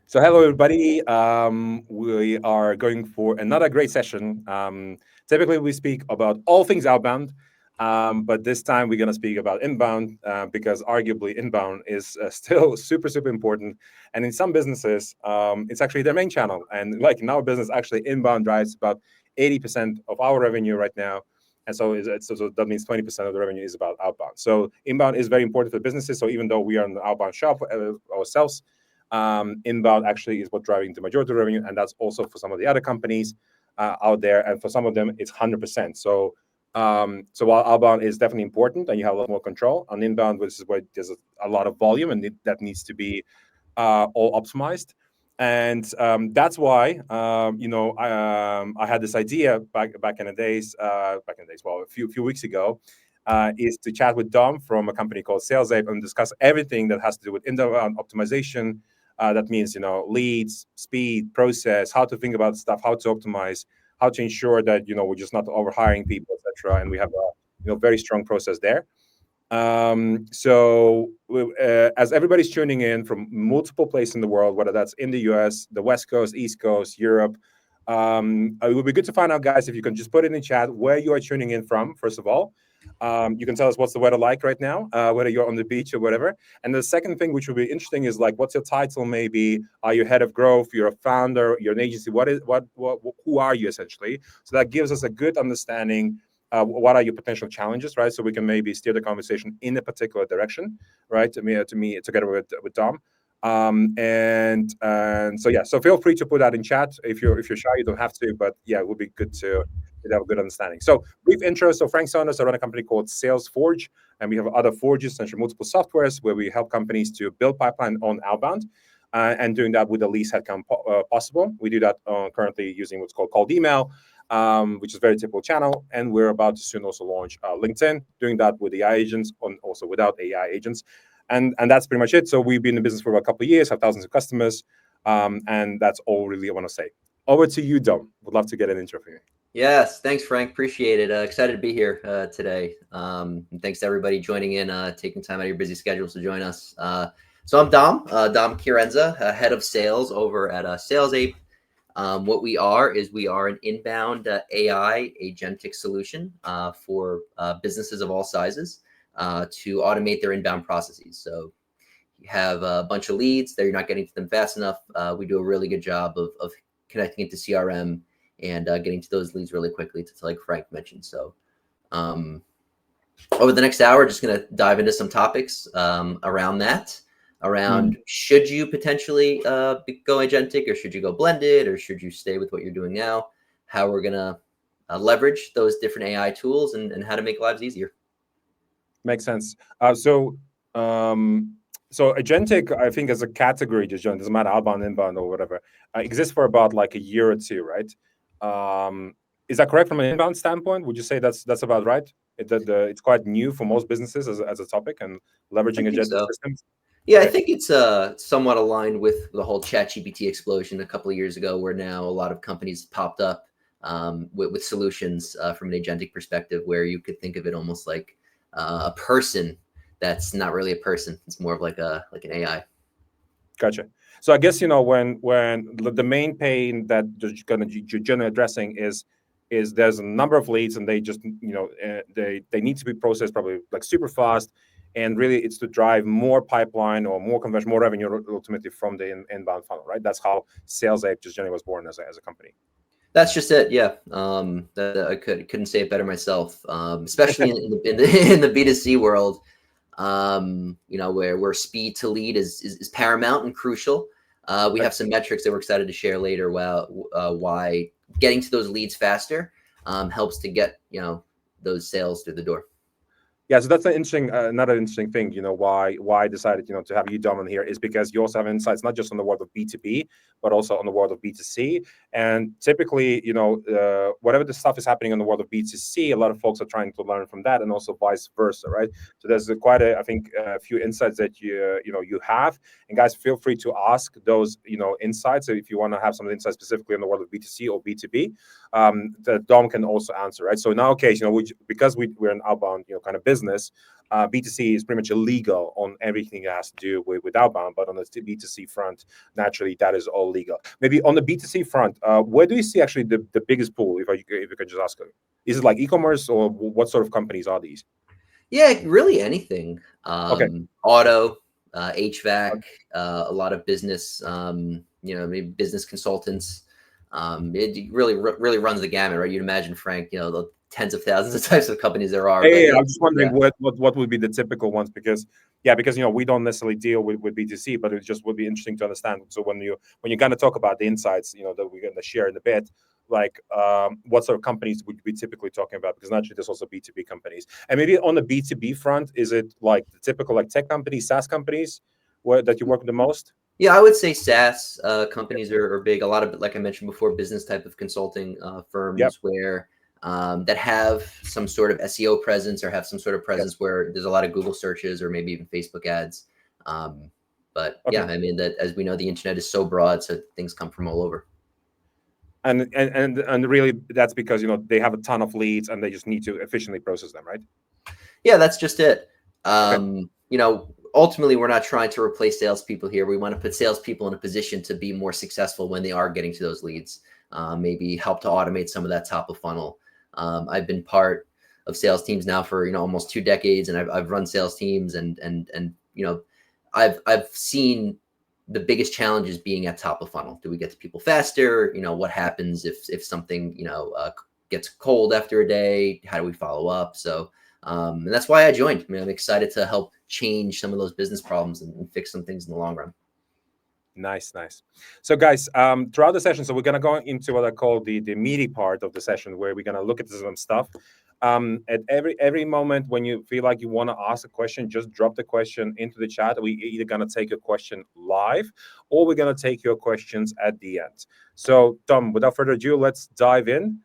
So hello everybody. We are going for another great session. Typically we speak about all things outbound, but this time we're going to speak about inbound because arguably inbound is still super important. And in some businesses, it's actually their main channel. And like in our business, actually inbound drives about 80% of our revenue right now. And so that means 20% of the revenue is about outbound. So inbound is very important for businesses. So even though we are in the outbound shop ourselves, inbound actually is what driving the majority of revenue, and that's also for some of the other companies out there, and for some of them it's 100%. So while outbound is definitely important and you have a lot more control on inbound, which is where there's a lot of volume and that needs to be all optimized. And that's why I had this idea back in the days, well, a few weeks ago, is to chat with Dom from a company called SalesApe and discuss everything that has to do with inbound optimization. That means, leads, speed, process, how to think about stuff, how to optimize, how to ensure that, we're just not overhiring people, etc. And we have a, very strong process there. As everybody's tuning in from multiple places in the world, whether that's in the US, the West Coast, East Coast, Europe, it would be good to find out, guys, if you can just put it in the chat where you are tuning in from, first of all. You can tell us what's the weather like right now, whether you're on the beach or whatever. And the second thing, which would be interesting, is like, what's your title? Maybe are you head of growth? You're a founder. You're an agency. Who are you essentially? So that gives us a good understanding. What are your potential challenges, right? So we can maybe steer the conversation in a particular direction, right? To me, together with Dom. So feel free to put that in chat. If you're shy, you don't have to, but yeah, it would be good to have a good understanding. So brief intro. So Frank Sondors, I run a company called Forge, and we have other Forges, essentially multiple softwares where we help companies to build pipeline on outbound, and doing that with the least headcount possible. We do that currently using what's called cold email, which is a very typical channel, and we're about to soon also launch LinkedIn, doing that with AI agents, also without AI agents. And that's pretty much it. So we've been in business for a couple of years, have thousands of customers, and that's all really I want to say. Over to you, Dom. Would love to get an intro from you. Yes, thanks, Frank. Appreciate it. Excited to be here today. And thanks to everybody joining in, taking time out of your busy schedules to join us. So I'm Dom Chiarenza, head of sales over at SalesApe. What we are an inbound AI agentic solution for businesses of all sizes to automate their inbound processes. So you have a bunch of leads that you're not getting to them fast enough. We do a really good job of connecting it to CRM and getting to those leads really quickly, to like Frank mentioned. So over the next hour, just going to dive into some topics around that. Should you potentially go agentic, or should you go blended, or should you stay with what you're doing now? How we're going to leverage those different AI tools and how to make lives easier. Makes sense. So agentic, I think, as a category, just doesn't matter outbound, inbound, or whatever, exists for about like a year or two, right? Is that correct from an inbound standpoint? Would you say that's about right? It's quite new for most businesses as a topic, and leveraging agentic systems. Yeah, okay. I think it's somewhat aligned with the whole ChatGPT explosion a couple of years ago, where now a lot of companies popped up with solutions from an agentic perspective, where you could think of it almost like a person that's not really a person. It's more of like an AI. Gotcha. So I guess, when the main pain that you're generally addressing is there's a number of leads, and they just, they need to be processed probably like super fast. And really, it's to drive more pipeline or more conversion, more revenue ultimately from the inbound funnel, right? That's how SalesApe just generally was born as a company. That's just it, yeah. I couldn't say it better myself, especially in the B2C world, where speed to lead is paramount and crucial. We have some metrics that we're excited to share later. Why getting to those leads faster helps to get those sales through the door. Yeah, so that's another interesting thing. Why I decided to have you, Dom, on here is because you also have insights not just on the world of B2B, but also on the world of B2C. And typically, whatever the stuff is happening in the world of B2C, a lot of folks are trying to learn from that, and also vice versa, right? So there's quite a few insights that you have. And guys, feel free to ask those insights. So if you want to have some insights specifically in the world of B2C or B2B, that Dom can also answer, right? So in our case, because we're an outbound kind of business. business, B2C is pretty much illegal on everything that has to do with outbound, but on the B2C front, naturally, that is all legal. Maybe on the B2C front, where do you see actually the biggest pool, if you could just ask? Is it like e-commerce, or what sort of companies are these? Yeah, really anything. Okay. Auto, HVAC, a lot of business, maybe business consultants. It really runs the gamut, right? You'd imagine, Frank, the tens of thousands of types of companies there are. But Yeah, yeah, I'm just wondering yeah. what would be the typical ones, because we don't necessarily deal with B2C, but it just would be interesting to understand. So when you kind of talk about the insights, that we're going to share in a bit, like what sort of companies would we typically talking about? Because naturally there's also B2B companies, and maybe on the B2B front, is it like the typical like tech companies, SaaS companies, that you work with the most? Yeah, I would say SaaS companies are big. A lot of, like I mentioned before, business type of consulting Yep. firms where that have some sort of SEO presence or have some sort of Yep. presence where there's a lot of Google searches or maybe even Facebook ads. But yeah, Okay. I mean, that as we know, the internet is so broad, so things come from all over. And really, that's because they have a ton of leads and they just need to efficiently process them, right? Yeah, that's just it. Okay. Ultimately, we're not trying to replace salespeople here. We want to put salespeople in a position to be more successful when they are getting to those leads. Maybe help to automate some of that top of funnel. I've been part of sales teams now for almost 2 decades, and I've run sales teams, and I've seen the biggest challenges being at top of funnel. Do we get to people faster? What happens if something gets cold after a day? How do we follow up? So. And that's why I joined. I mean, I'm excited to help change some of those business problems and fix some things in the long run. Nice. So guys, throughout the session, so we're gonna go into what I call the meaty part of the session, where we're gonna look at some stuff. At every moment when you feel like you want to ask a question, just drop the question into the chat. We either gonna take your question live, or we're gonna take your questions at the end. So Tom, without further ado, let's dive in.